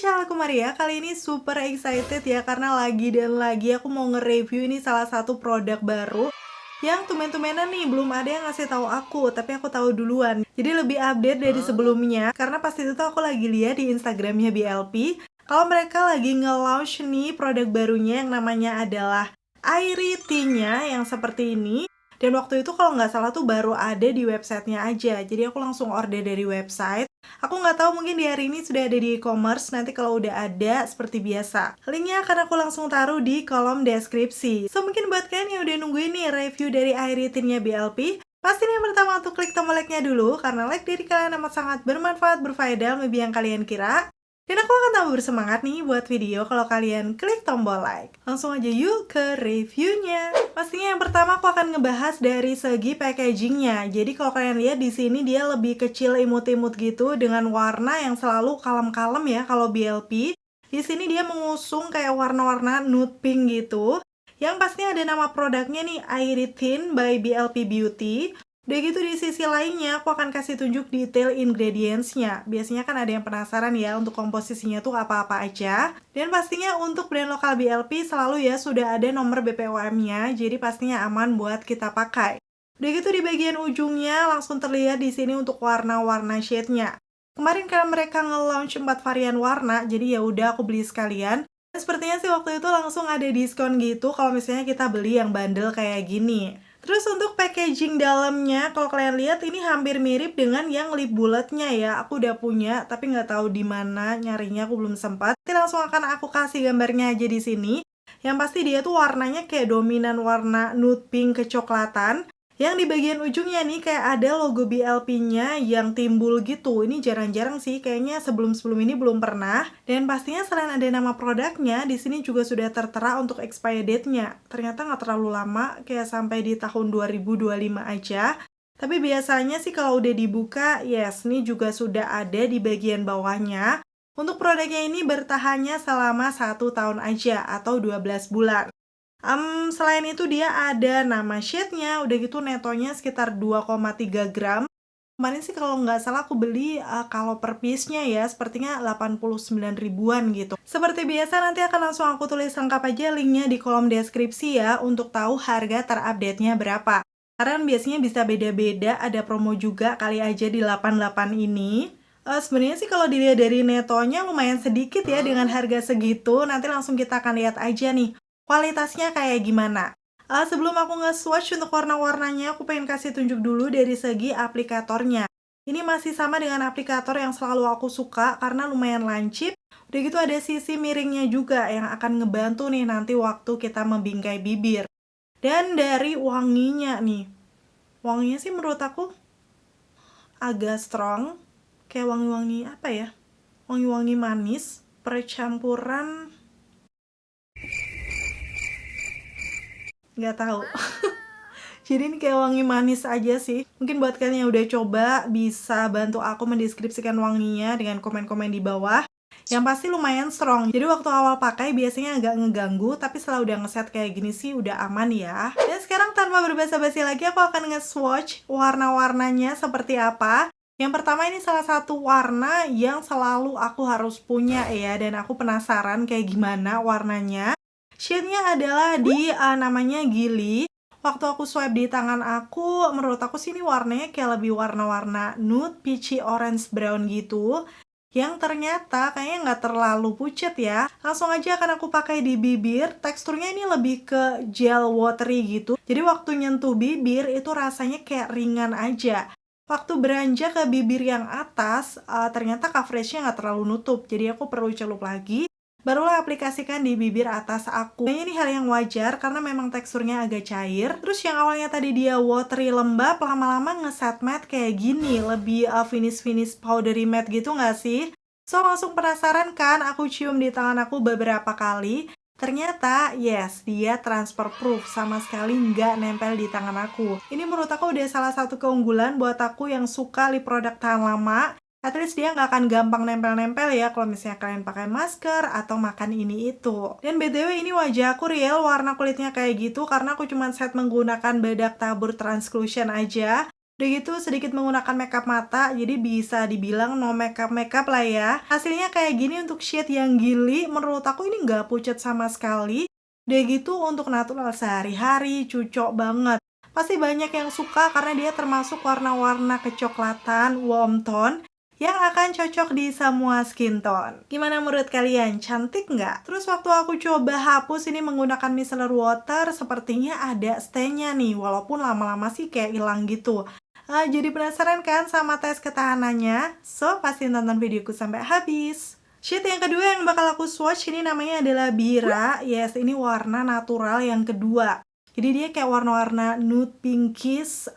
channel aku Maria, kali ini super excited ya karena lagi dan lagi aku mau nge-review ini salah satu produk baru yang tumben-tumbenan nih belum ada yang ngasih tahu aku, tapi aku tahu duluan. Jadi lebih update dari sebelumnya karena pasti itu tuh aku lagi lihat di Instagramnya BLP kalau mereka lagi nge-launch nih produk barunya yang namanya adalah Airy Tea-nya yang seperti ini. Dan waktu itu kalau nggak salah tuh baru ada di websitenya aja. Jadi aku langsung order dari website. Aku nggak tahu mungkin di hari ini sudah ada di e-commerce. Nanti kalau udah ada seperti biasa, linknya akan aku langsung taruh di kolom deskripsi. So mungkin buat kalian yang udah nungguin nih review dari Airy Tea-nya BLP, pasti yang pertama untuk klik tombol like-nya dulu. Karena like dari kalian amat sangat bermanfaat, berfaedah, lebih yang kalian kira. Dan aku akan tambah bersemangat nih buat video kalau kalian klik tombol like. Langsung aja yuk ke reviewnya. Pastinya yang pertama aku akan ngebahas dari segi packagingnya. Jadi kalau kalian lihat di sini dia lebih kecil imut-imut gitu dengan warna yang selalu kalem-kalem ya kalau BLP. Di sini dia mengusung kayak warna-warna nude pink gitu. Yang pastinya ada nama produknya nih Airy Tea by BLP Beauty. Udah gitu di sisi lainnya aku akan kasih tunjuk detail ingredients-nya. Biasanya kan ada yang penasaran ya untuk komposisinya tuh apa-apa aja. Dan pastinya untuk brand lokal BLP selalu ya sudah ada nomor BPOM-nya, jadi pastinya aman buat kita pakai. Udah gitu di bagian ujungnya langsung terlihat di sini untuk warna-warna shade-nya. Kemarin kan mereka nge-launch 4 varian warna, jadi ya udah aku beli sekalian. Dan sepertinya sih waktu itu langsung ada diskon gitu kalau misalnya kita beli yang bundle kayak gini. Terus untuk packaging dalamnya, kalau kalian lihat ini hampir mirip dengan yang lip bulletnya ya. Aku udah punya, tapi nggak tahu di mana nyarinya, aku belum sempat. Nanti langsung akan aku kasih gambarnya aja di sini. Yang pasti dia tuh warnanya kayak dominan warna nude pink kecoklatan. Yang di bagian ujungnya nih kayak ada logo BLP-nya yang timbul gitu. Ini jarang-jarang sih, kayaknya sebelum-sebelum ini belum pernah. Dan pastinya selain ada nama produknya, di sini juga sudah tertera untuk expiry date-nya. Ternyata nggak terlalu lama, kayak sampai di tahun 2025 aja. Tapi biasanya sih kalau udah dibuka, yes, ini juga sudah ada di bagian bawahnya. Untuk produknya ini bertahannya selama 1 tahun aja atau 12 bulan. Selain itu dia ada nama shade-nya, udah gitu netonya sekitar 2,3 gram. Kemarin sih kalau nggak salah aku beli kalau per piece-nya ya, sepertinya 89 ribuan gitu. Seperti biasa nanti akan langsung aku tulis lengkap aja linknya di kolom deskripsi ya, untuk tahu harga terupdate-nya berapa. Karena biasanya bisa beda-beda, ada promo juga kali aja di 88 ini. Sebenarnya sih kalau dilihat dari netonya lumayan sedikit ya dengan harga segitu, nanti langsung kita akan lihat aja nih kualitasnya kayak gimana. Sebelum aku nge-swatch untuk warna-warnanya, aku pengen kasih tunjuk dulu dari segi aplikatornya. Ini masih sama dengan aplikator yang selalu aku suka karena lumayan lancip. Udah gitu ada sisi miringnya juga yang akan ngebantu nih nanti waktu kita membingkai bibir. Dan dari wanginya nih, wanginya sih menurut aku agak strong. Kayak wangi-wangi apa ya? Wangi-wangi manis, percampuran nggak tahu. Jadi ini kayak wangi manis aja sih. Mungkin buat kalian yang udah coba bisa bantu aku mendeskripsikan wanginya dengan komen-komen di bawah. Yang pasti lumayan strong. Jadi waktu awal pakai biasanya agak ngeganggu, tapi setelah udah ngeset kayak gini sih udah aman ya. Dan sekarang tanpa berbasa-basi lagi aku akan nge-swatch warna-warnanya seperti apa. Yang pertama ini salah satu warna yang selalu aku harus punya ya, dan aku penasaran kayak gimana warnanya. Shade-nya adalah di namanya Gilly. Waktu aku swipe di tangan aku, menurut aku sih ini warnanya kayak lebih warna-warna nude, peachy, orange, brown gitu. Yang ternyata kayaknya nggak terlalu pucet ya. Langsung aja akan aku pakai di bibir. Teksturnya ini lebih ke gel watery gitu. Jadi waktu nyentuh bibir itu rasanya kayak ringan aja. Waktu beranjak ke bibir yang atas, ternyata coveragenya nggak terlalu nutup. Jadi aku perlu celup lagi. Barulah aplikasikan di bibir atas aku. Kayaknya ini hal yang wajar karena memang teksturnya agak cair. Terus yang awalnya tadi dia watery lembab, lama-lama ngeset matte kayak gini. Lebih finish powdery matte gitu nggak sih? So langsung penasaran kan? Aku cium di tangan aku beberapa kali. Ternyata yes, dia transfer proof, sama sekali nggak nempel di tangan aku. Ini menurut aku udah salah satu keunggulan buat aku yang suka lip produk tahan lama. At least dia nggak akan gampang nempel-nempel ya kalau misalnya kalian pakai masker atau makan ini itu. Dan BTW ini wajah aku real warna kulitnya kayak gitu karena aku cuma set menggunakan bedak tabur transclusion aja. Udah gitu sedikit menggunakan makeup mata, jadi bisa dibilang no makeup lah ya. Hasilnya kayak gini untuk shade yang gili, menurut aku ini nggak pucat sama sekali. Udah gitu untuk natural sehari-hari, cocok banget. Pasti banyak yang suka karena dia termasuk warna-warna kecoklatan, warm tone, yang akan cocok di semua skin tone. Gimana menurut kalian? Cantik nggak? Terus waktu aku coba hapus ini menggunakan micellar water, sepertinya ada stay-nya nih, walaupun lama-lama sih kayak hilang gitu. Jadi penasaran kan sama tes ketahanannya? So, pasti nonton videoku sampai habis. Shade yang kedua yang bakal aku swatch ini namanya adalah Bira. Yes, ini warna natural yang kedua. Jadi dia kayak warna-warna nude pinkish,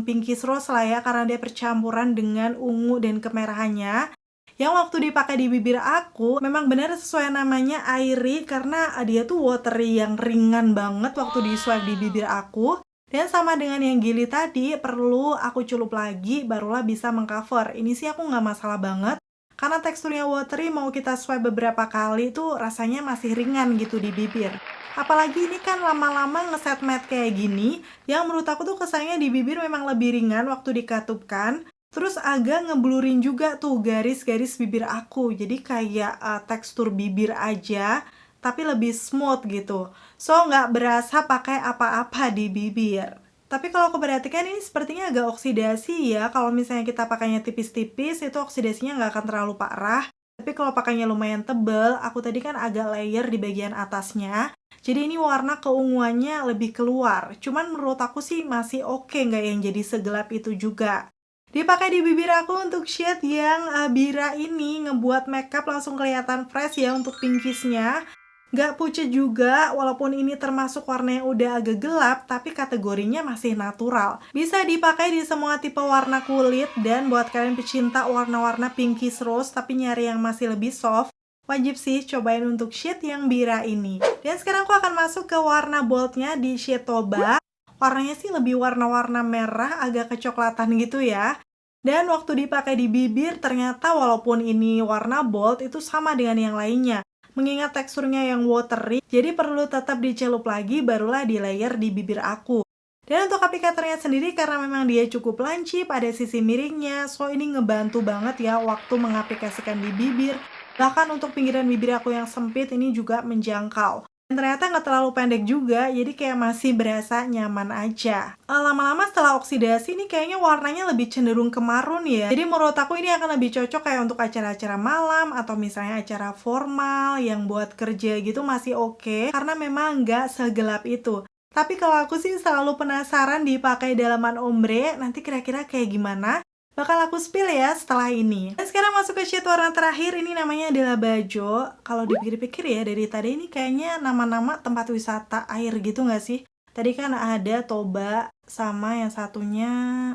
pinkish rose lah ya, karena dia percampuran dengan ungu dan kemerahannya. Yang waktu dipakai di bibir aku, memang benar sesuai namanya airy, karena dia tuh watery yang ringan banget waktu di swipe di bibir aku. Dan sama dengan yang gili tadi, perlu aku celup lagi, barulah bisa mengcover. Ini sih aku nggak masalah banget, karena teksturnya watery mau kita swipe beberapa kali tuh rasanya masih ringan gitu di bibir. Apalagi ini kan lama-lama ngeset matte kayak gini, yang menurut aku tuh kesannya di bibir memang lebih ringan waktu dikatupkan. Terus agak ngeblurin juga tuh garis-garis bibir aku, jadi kayak tekstur bibir aja, tapi lebih smooth gitu. So nggak berasa pakai apa-apa di bibir. Tapi kalau aku perhatikan ini sepertinya agak oksidasi ya, kalau misalnya kita pakainya tipis-tipis itu oksidasinya nggak akan terlalu parah. Tapi kalau pakainya lumayan tebel, aku tadi kan agak layer di bagian atasnya. Jadi ini warna keunguannya lebih keluar. Cuman menurut aku sih masih oke, nggak yang jadi segelap itu juga. Dipakai di bibir aku untuk shade yang Bira ini ngebuat makeup langsung kelihatan fresh ya untuk pinkishnya. Nggak pucat juga, walaupun ini termasuk warna yang udah agak gelap, tapi kategorinya masih natural. Bisa dipakai di semua tipe warna kulit, dan buat kalian pecinta warna-warna pinkish rose tapi nyari yang masih lebih soft, wajib sih cobain untuk shade yang Bira ini. Dan sekarang aku akan masuk ke warna boldnya di shade Toba. Warnanya sih lebih warna-warna merah, agak kecoklatan gitu ya. Dan waktu dipakai di bibir, ternyata walaupun ini warna bold, itu sama dengan yang lainnya. Mengingat teksturnya yang watery, jadi perlu tetap dicelup lagi barulah di layer di bibir aku. Dan untuk aplikatornya sendiri karena memang dia cukup lancip, ada sisi miringnya, so ini ngebantu banget ya waktu mengaplikasikan di bibir. Bahkan untuk pinggiran bibir aku yang sempit ini juga menjangkau. Dan ternyata nggak terlalu pendek juga, jadi kayak masih berasa nyaman aja. Lama-lama setelah oksidasi ini kayaknya warnanya lebih cenderung ke marun ya. Jadi menurut aku ini akan lebih cocok kayak untuk acara-acara malam atau misalnya acara formal yang buat kerja gitu masih oke, karena memang nggak segelap itu. Tapi kalau aku sih selalu penasaran dipakai dalaman ombre, nanti kira-kira kayak gimana? Bakal aku spill ya setelah ini. Dan sekarang masuk ke shade warna terakhir, ini namanya adalah Bajo. Kalau dipikir-pikir ya, dari tadi ini kayaknya nama-nama tempat wisata air gitu nggak sih? Tadi kan ada Toba sama yang satunya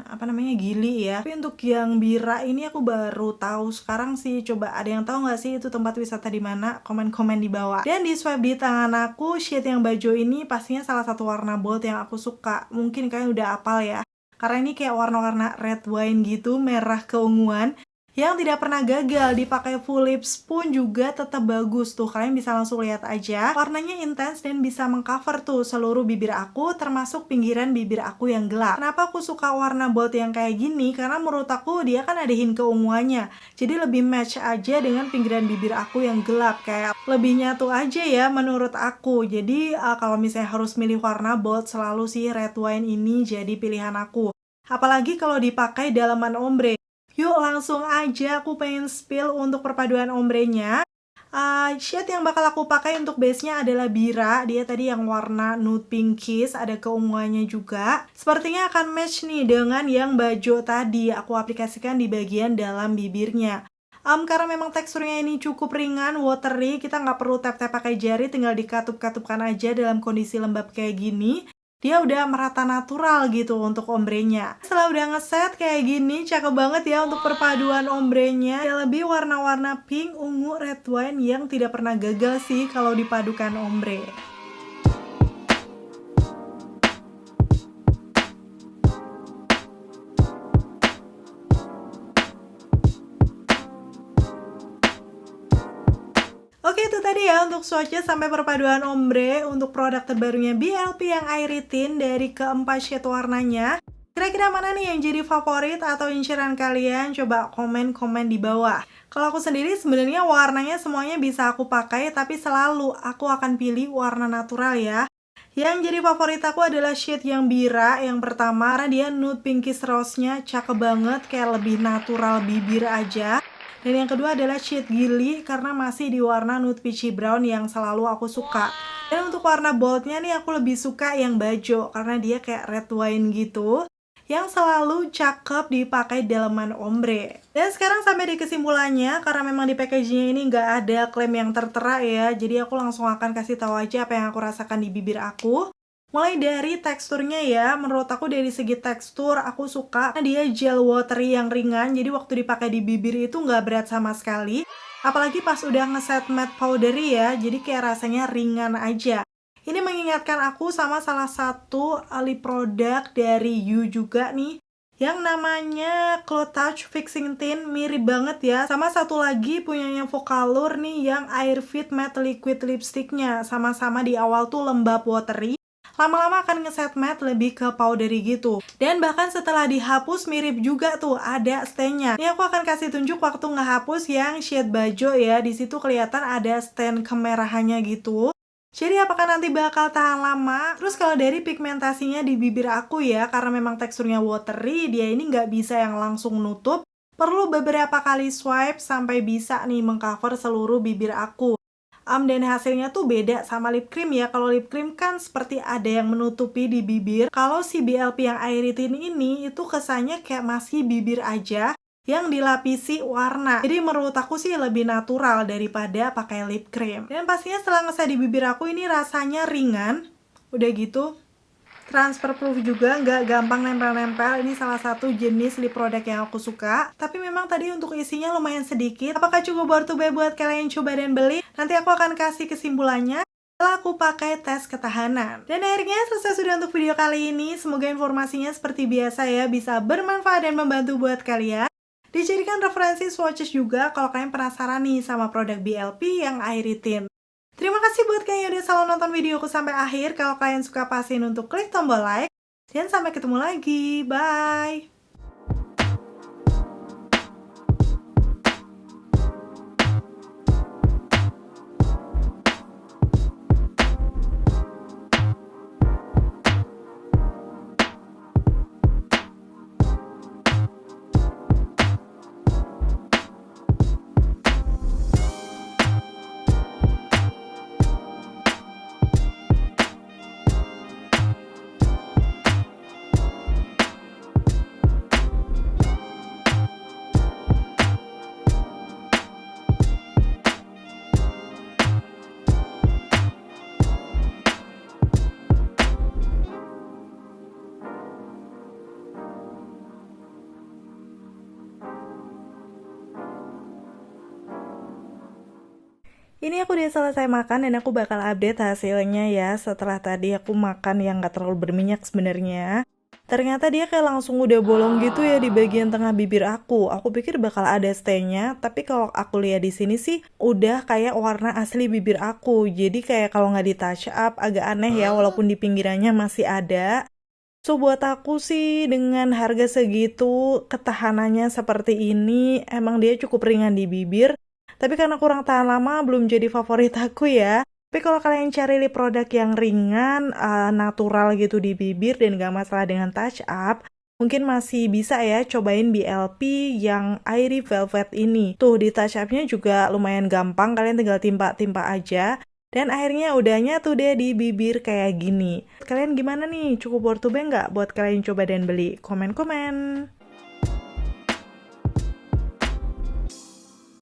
apa namanya Gili ya. Tapi untuk yang Bira ini aku baru tahu sekarang sih. Coba ada yang tahu nggak sih itu tempat wisata di mana? Komen-komen di bawah. Dan di swipe di tangan aku shade yang Bajo ini pastinya salah satu warna bold yang aku suka. Mungkin kalian udah hafal ya. Karena ini kayak warna-warna red wine gitu, merah keunguan, yang tidak pernah gagal. Dipakai full lips pun juga tetap bagus tuh. Kalian bisa langsung lihat aja. Warnanya intens dan bisa mengcover tuh seluruh bibir aku, termasuk pinggiran bibir aku yang gelap. Kenapa aku suka warna bold yang kayak gini? Karena menurut aku dia kan ada hint keunguannya. Jadi lebih match aja dengan pinggiran bibir aku yang gelap. Kayak lebih nyatu aja ya menurut aku. Jadi kalau misalnya harus milih warna bold, selalu sih red wine ini jadi pilihan aku. Apalagi kalau dipakai dalaman ombre. Yuk langsung aja aku pengen spill untuk perpaduan ombrenya. Shade yang bakal aku pakai untuk base-nya adalah Bira. Dia tadi yang warna nude pinkish, ada keunguannya juga. Sepertinya akan match nih dengan yang Bajo tadi. Aku aplikasikan di bagian dalam bibirnya. Karena memang teksturnya ini cukup ringan, watery, kita nggak perlu tap-tap pakai jari, tinggal dikatup-katupkan aja dalam kondisi lembab kayak gini. Dia udah merata natural gitu untuk ombrenya. Setelah udah ngeset kayak gini, cakep banget ya untuk perpaduan ombrenya. Ya lebih warna-warna pink, ungu, red wine yang tidak pernah gagal sih kalau dipadukan ombre. Oke, itu tadi ya untuk swatchnya sampai perpaduan ombre untuk produk terbarunya BLP yang Airy Tint dari keempat shade warnanya. Kira-kira mana nih yang jadi favorit atau inceran kalian? Coba komen-komen di bawah. Kalau aku sendiri sebenarnya warnanya semuanya bisa aku pakai, tapi selalu aku akan pilih warna natural ya. Yang jadi favorit aku adalah shade yang bira yang pertama, karena dia nude pinkish rose-nya cakep banget, kayak lebih natural bibir aja. Dan yang kedua adalah shade gili karena masih di warna nude peachy brown yang selalu aku suka. Dan untuk warna boldnya nih aku lebih suka yang bajo karena dia kayak red wine gitu, yang selalu cakep dipakai daleman ombre. Dan sekarang sampai di kesimpulannya, karena memang di packagingnya ini nggak ada klaim yang tertera ya, jadi aku langsung akan kasih tahu aja apa yang aku rasakan di bibir aku. Mulai dari teksturnya ya, menurut aku dari segi tekstur aku suka, karena dia gel watery yang ringan, jadi waktu dipakai di bibir itu nggak berat sama sekali. Apalagi pas udah ngeset matte powdery ya, jadi kayak rasanya ringan aja. Ini mengingatkan aku sama salah satu lip product dari You juga nih, yang namanya Cloud Touch Fixing Tint, mirip banget ya. Sama satu lagi punyanya Vocalour nih yang Air Fit Matte Liquid Lipsticknya. Sama-sama di awal tuh lembab watery, lama-lama akan ngeset matte lebih ke powdery gitu. Dan bahkan setelah dihapus mirip juga tuh, ada stain-nya. Ini aku akan kasih tunjuk waktu ngehapus yang shade bajo ya. Di situ kelihatan ada stain kemerahannya gitu. Jadi apakah nanti bakal tahan lama? Terus kalau dari pigmentasinya di bibir aku ya, karena memang teksturnya watery, dia ini nggak bisa yang langsung nutup. Perlu beberapa kali swipe sampai bisa nih mengcover seluruh bibir aku. Dan hasilnya tuh beda sama lip cream ya. Kalau lip cream kan seperti ada yang menutupi di bibir. Kalau si BLP yang Airy Tint ini, itu kesannya kayak masih bibir aja yang dilapisi warna. Jadi menurut aku sih lebih natural daripada pakai lip cream. Dan pastinya setelah ngeset di bibir aku ini rasanya ringan. Udah gitu transfer proof juga, nggak gampang nempel-nempel. Ini salah satu jenis lip product yang aku suka. Tapi memang tadi untuk isinya lumayan sedikit. Apakah cukup worth to buy buat kalian coba dan beli? Nanti aku akan kasih kesimpulannya setelah aku pakai tes ketahanan. Dan akhirnya selesai sudah untuk video kali ini. Semoga informasinya seperti biasa ya bisa bermanfaat dan membantu buat kalian. Dijadikan referensi swatches juga kalau kalian penasaran nih sama produk BLP yang Airy Tint. Terima kasih buat kalian yang udah selalu nonton videoku sampai akhir. Kalau kalian suka pastiin untuk klik tombol like. Dan sampai ketemu lagi. Bye! Ini aku udah selesai makan dan aku bakal update hasilnya ya. Setelah tadi aku makan yang gak terlalu berminyak sebenarnya. Ternyata dia kayak langsung udah bolong gitu ya di bagian tengah bibir aku. Aku pikir bakal ada stain-nya, tapi kalau aku lihat di sini sih udah kayak warna asli bibir aku. Jadi kayak kalau nggak di touch up agak aneh ya, walaupun di pinggirannya masih ada. So buat aku sih dengan harga segitu, ketahanannya seperti ini, emang dia cukup ringan di bibir. Tapi karena kurang tahan lama, belum jadi favorit aku ya. Tapi kalau kalian cari lip produk yang ringan, natural gitu di bibir dan gak masalah dengan touch up, mungkin masih bisa ya cobain BLP yang Airy Velvet ini. Tuh di touch upnya juga lumayan gampang, kalian tinggal timpa-timpa aja. Dan akhirnya udahnya tuh deh di bibir kayak gini. Kalian gimana nih? Cukup worth to buy nggak buat kalian coba dan beli? Komen-komen.